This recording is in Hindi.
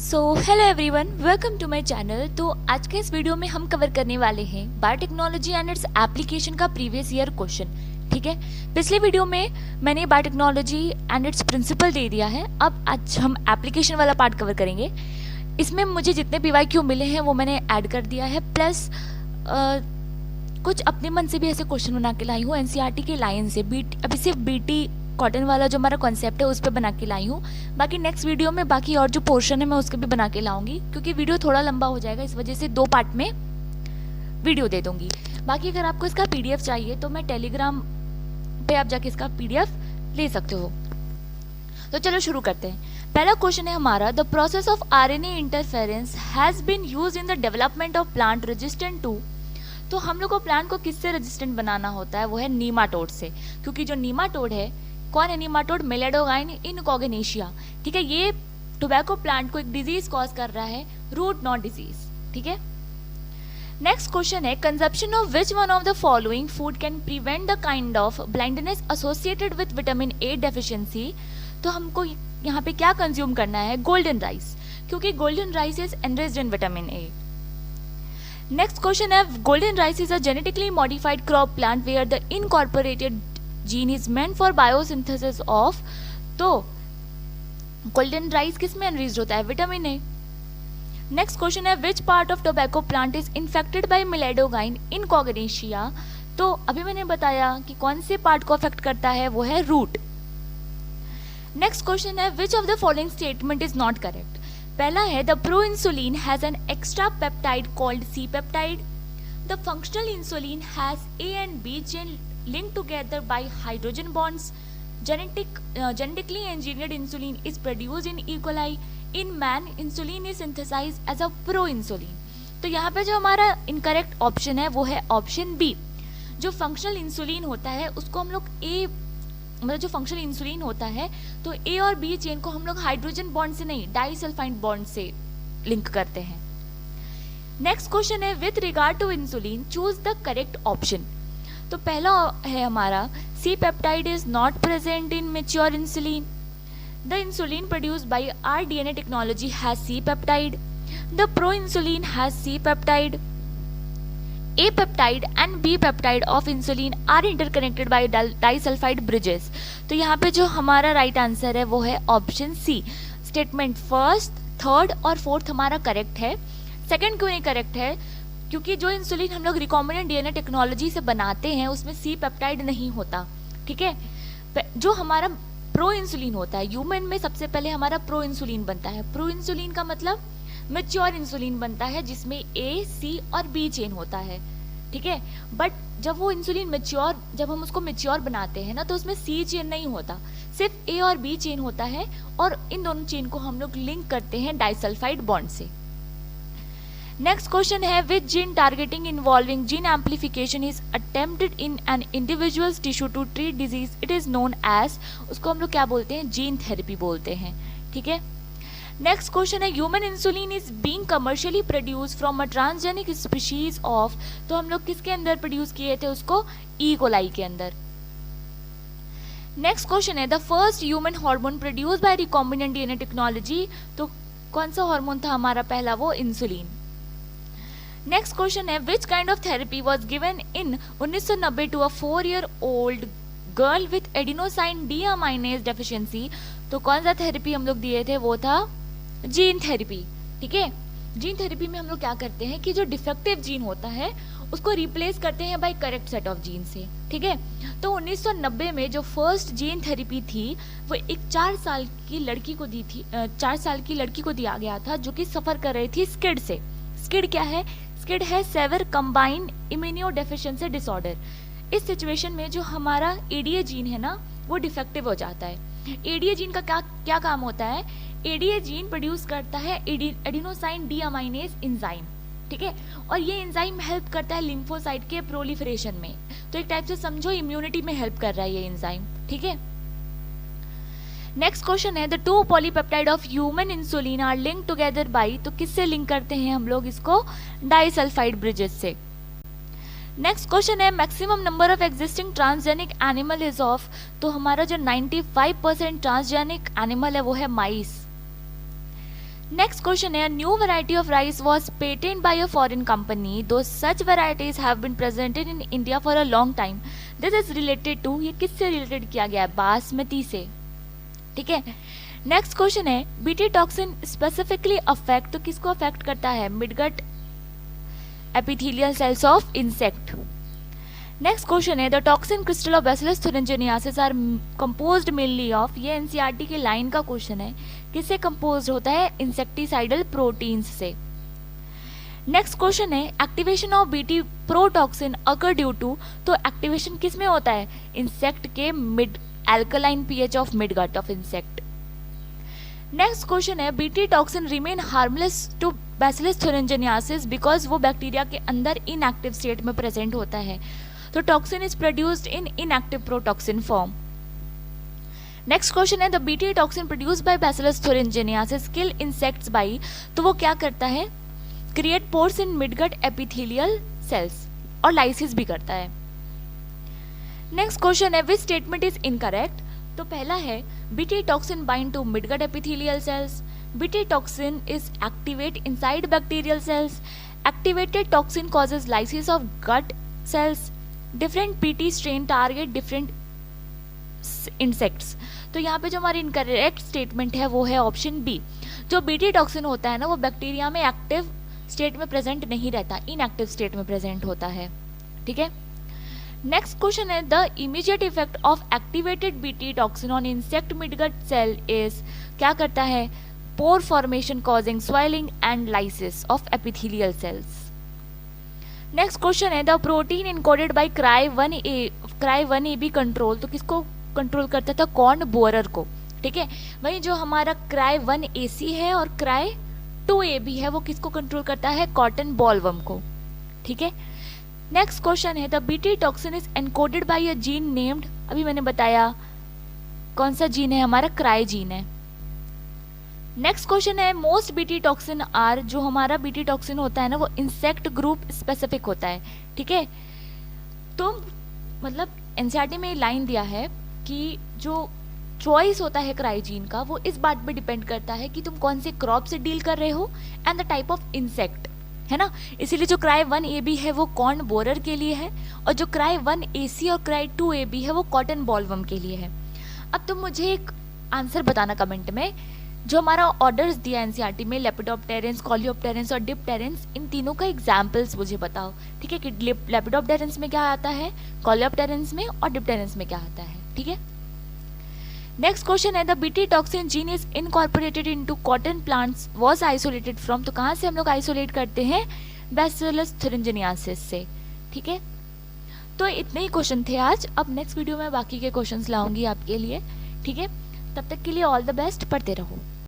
So hello everyone, welcome to my channel. तो आज के इस वीडियो में हम कवर करने वाले हैं बायोटेक्नोलॉजी एंड इट्स एप्लीकेशन का प्रीवियस ईयर क्वेश्चन। ठीक है, पिछले वीडियो में मैंने बायोटेक्नोलॉजी एंड इट्स प्रिंसिपल दे दिया है। अब आज हम एप्लीकेशन वाला पार्ट कवर करेंगे। इसमें मुझे जितने PYQ मिले हैं वो मैंने ऐड कर दिया है, प्लस कुछ अपने मन से भी ऐसे क्वेश्चन बना के लाई हूँ NCERT के लाइन से। अभी सिर्फ BT कॉटन वाला जो हमारा कॉन्सेप्ट है उस पर बना के लाई हूँ। बाकी नेक्स्ट वीडियो में बाकी और जो पोर्शन है मैं उसके भी बना के लाऊंगी, क्योंकि वीडियो थोड़ा लंबा हो जाएगा, इस वजह से 2 पार्ट में वीडियो दे दूंगी। बाकी अगर आपको इसका PDF चाहिए तो मैं टेलीग्राम पे आप जाके इसका PDF ले सकते हो। तो चलो शुरू करते हैं। पहला क्वेश्चन है हमारा, the process of RNA interference has been used in the development of plant resistant to. तो हम लोग को प्लांट को किससे रेजिस्टेंट बनाना होता है, वो है नीमाटोड से। क्योंकि जो नीमाटोड है, कौन है नीमाटोड? मेलेडोगाइन इनकॉग्नेशिया। ठीक है, ये टोबैको प्लांट को एक डिजीज कॉज कर रहा है, रूट नॉट डिजीज। ठीक है, नेक्स्ट क्वेश्चन है, consumption of which one of the following food can prevent the kind of blindness associated with vitamin A deficiency. तो हमको यहाँ पे क्या कंज्यूम करना है? गोल्डन राइस, क्योंकि golden rice is enriched in vitamin A। Next question है, golden rice is a genetically modified crop plant where the incorporated gene is meant for biosynthesis of. तो गोल्डन राइस किस में एनरिच्ड होता है? Vitamin A। नेक्स्ट क्वेश्चन है, which part of tobacco plant is infected by meloidogyne incognita. तो अभी मैंने बताया कि कौन से पार्ट को अफेक्ट करता है, वो है रूट। नेक्स्ट क्वेश्चन है, which of the following statement is not correct. पहला है, the pro insulin has an extra peptide called C peptide. The functional insulin has A and B chain linked together by hydrogen bonds. Genetically engineered insulin is produced in E. coli. In man, insulin is synthesized as a pro-insulin. तो यहाँ पे जो हमारा इनकरेक्ट ऑप्शन है वो है ऑप्शन B। जो फंक्शनल इंसुलिन होता है उसको हम लोग मतलब जो फंक्शनल इंसुलिन होता है तो A और B चेन को हम लोग हाइड्रोजन बॉन्ड से नहीं, डाइसल्फाइड बॉन्ड से लिंक करते हैं। नेक्स्ट क्वेश्चन है, with regard to insulin choose the correct option. तो पहला है हमारा, C peptide is not present in mature insulin. The insulin produced by R DNA technology has C peptide. The pro insulin has C peptide. A peptide and B peptide of insulin are interconnected by disulphide bridges. तो यहाँ पे जो हमारा राइट आंसर है वो है option C। Statement first, third और फोर्थ हमारा करेक्ट है। सेकंड क्यों नहीं करेक्ट है? क्योंकि जो इंसुलिन हम लोग रिकॉम्बिनेंट DNA टेक्नोलॉजी से बनाते हैं उसमें C पेप्टाइड नहीं होता। ठीक है, जो हमारा प्रो इंसुलिन होता है, ह्यूमन में सबसे पहले हमारा प्रो इंसुलिन बनता है। प्रो इंसुलिन का मतलब मैच्योर इंसुलिन बनता है जिसमें A, C और B चेन होता है। ठीक है, बट जब वो इंसुलिन जब हम उसको मैच्योर बनाते हैं ना तो उसमें C चेन नहीं होता, सिर्फ A और B चेन होता है, और इन दोनों चेन को हम लोग लिंक करते हैं डाइसल्फाइड बॉन्ड से। नेक्स्ट क्वेश्चन है, which gene targeting involving gene amplification is attempted in an individual's tissue to treat disease, it is known as, उसको हम लोग क्या बोलते हैं? जीन थेरेपी बोलते हैं। ठीक है, नेक्स्ट क्वेश्चन है, human insulin is being commercially produce from a transgenic species of. तो हम लोग किसके अंदर प्रोड्यूस किए थे उसको? E. coli के अंदर। नेक्स्ट क्वेश्चन है, the first human hormone produce by recombinant DNA technology. तो कौन सा हार्मोन था हमारा पहला? वो इंसुलिन। नेक्स्ट क्वेश्चन है, which kind of therapy was given in 1990 to a 4-year-old girl with adenosine deaminase deficiency. तो कौन सा थेरेपी हम लोग दिए थे? वो था जीन थेरेपी। ठीक है, जीन थेरेपी में हम लोग क्या करते हैं कि जो डिफेक्टिव जीन होता है उसको रिप्लेस करते हैं by correct set of gene से। ठीक है, तो 1990 में जो फर्स्ट जीन थेरेपी थी वो एक 4 साल की लड़की को दी थी। 4 साल की लड़की को दिया गया था जो कि सफर कर रही थी स्किड से। स्किड क्या है? स्किड है severe combined immuno deficiency disorder. इस सिचुएशन में जो हमारा ADA जीन है ना वो डिफेक्टिव हो जाता है। ADA जीन का क्या काम होता है? ADA जीन प्रोड्यूस करता है एडिनोसाइन डीअमाइनेज एंजाइम। ठीक है, और ये एंजाइम हेल्प करता है लिम्फोसाइट के प्रोलिफरेशन में। तो एक टाइप से समझो इम्यूनिटी में हेल्प कर रहा है ये एंजाइम। ठीक है, नेक्स्ट क्वेश्चन है, the 2 polypeptide of human insulin are link together by. तो किससे लिंक करते हैं हम लोग इसको? डाइसल्फाइड ब्रिजेस से। नेक्स्ट क्वेश्चन है, maximum number of existing transgenic animal is of. तो हमारा जो 95% ट्रांसजेनिक एनिमल है वो है माइस। Next question है, new variety of rice was patented by a foreign company, though such varieties have been presented in India for a long time. This is related to, ये किससे रिलेटेड किया गया है, बासमती से, ठीक है। नेक्स्ट क्वेश्चन है, बीटी टॉक्सिन स्पेसिफिकली अफेक्ट, तो किसको अफेक्ट करता है, midgut epithelial cells of insect. Next question है, the toxin crystal of bacillus thuringiensis are composed mainly of, ये एनसीईआरटी के लाइन का क्वेश्चन है, किससे कंपोज होता है, इंसेक्टिसाइडल प्रोटीन्स से। नेक्स्ट क्वेश्चन है, activation of BT protoxin occur due to, तो एक्टिवेशन किस में होता है, इंसेक्ट के mid alkaline pH of midgut of insect. Next question है, BT toxin remain harmless to bacillus thuringiensis because वो बैक्टीरिया के अंदर इनएक्टिव स्टेट में प्रेजेंट होता है, तो toxin is produced in inactive protoxin form. Next question है, the BT toxin produced by bacillus thuringiensis kill insects by, तो वो क्या करता है, create pores in midgut epithelial cells और लाइसिस भी करता है। नेक्स्ट क्वेश्चन है, विच स्टेटमेंट इज इनकरेक्ट, तो पहला है, BT toxin bind to midgut epithelial cells, BT toxin is activate inside bacterial cells, activated toxin causes lysis of gut cells, different BT strain target different insects. तो यहाँ पे जो हमारी इनकरेक्ट स्टेटमेंट है वो है ऑप्शन बी, जो बीटी टॉक्सिन होता है ना वो बैक्टीरिया में एक्टिव स्टेट में प्रेजेंट नहीं रहता, इनएक्टिव स्टेट में प्रेजेंट होता है, ठीक है। नेक्स्ट क्वेश्चन है, the immediate effect of activated BT toxin on insect midgut cell is, क्या करता है, pore formation causing swelling and lysis of epithelial cells. Next question है, द प्रोटीन इनकोडेड बाय क्राई1AB कंट्रोल, तो किसको कंट्रोल करता था, कॉर्न बोरर को, ठीक है। वही जो हमारा क्राई1AC है और क्राई2AB है वो किसको कंट्रोल करता है, कॉटन बॉलवर्म को, ठीक है। नेक्स्ट क्वेश्चन है, the BT toxin is encoded bye a gene named, अभी मैंने बताया कौन सा जीन है, हमारा क्राई जीन है। नेक्स्ट क्वेश्चन है, मोस्ट बीटी टॉक्सिन आर, जो हमारा बीटी टॉक्सिन होता है ना वो इंसेक्ट ग्रुप स्पेसिफिक होता है, ठीक है। तो मतलब एनसीईआरटी में लाइन दिया है कि जो चॉइस होता है क्राइजीन का वो इस बात पे डिपेंड करता है कि तुम कौन से क्रॉप से डील कर रहे हो and the type of insect, है ना। इसीलिए जो क्राई1AB है वो कॉर्न बोरर के लिए है और जो क्राई1AC और क्राई2AB है वो कॉटन बॉलवर्म के लिए है। अब तुम मुझे एक आंसर बताना कमेंट में, जो हमारा ऑर्डर्स दिया एनसीईआरटी में, लेपिडोप्टेरेंस, कॉलियोप्टेरेंस और डिप्टेरेंस, इन तीनों का एग्जाम्पल्स मुझे बताओ, ठीक है, कि लेपिडोप्टेरेंस में क्या आता है, कॉलियोप्टेरेंस में और डिप्टेरेंस में क्या आता है, ठीक है। नेक्स्ट क्वेश्चन है, the BT toxin gene is incorporated into cotton plants was isolated from, तो कहाँ से हम लोग आइसोलेट करते हैं, बैसिलस थुरिंजिनियासिस से, ठीक है। तो इतने ही क्वेश्चन थे आज, अब नेक्स्ट वीडियो में बाकी के क्वेश्चंस लाऊंगी आपके लिए, ठीक है। तब तक के लिए ऑल द बेस्ट, पढ़ते रहो।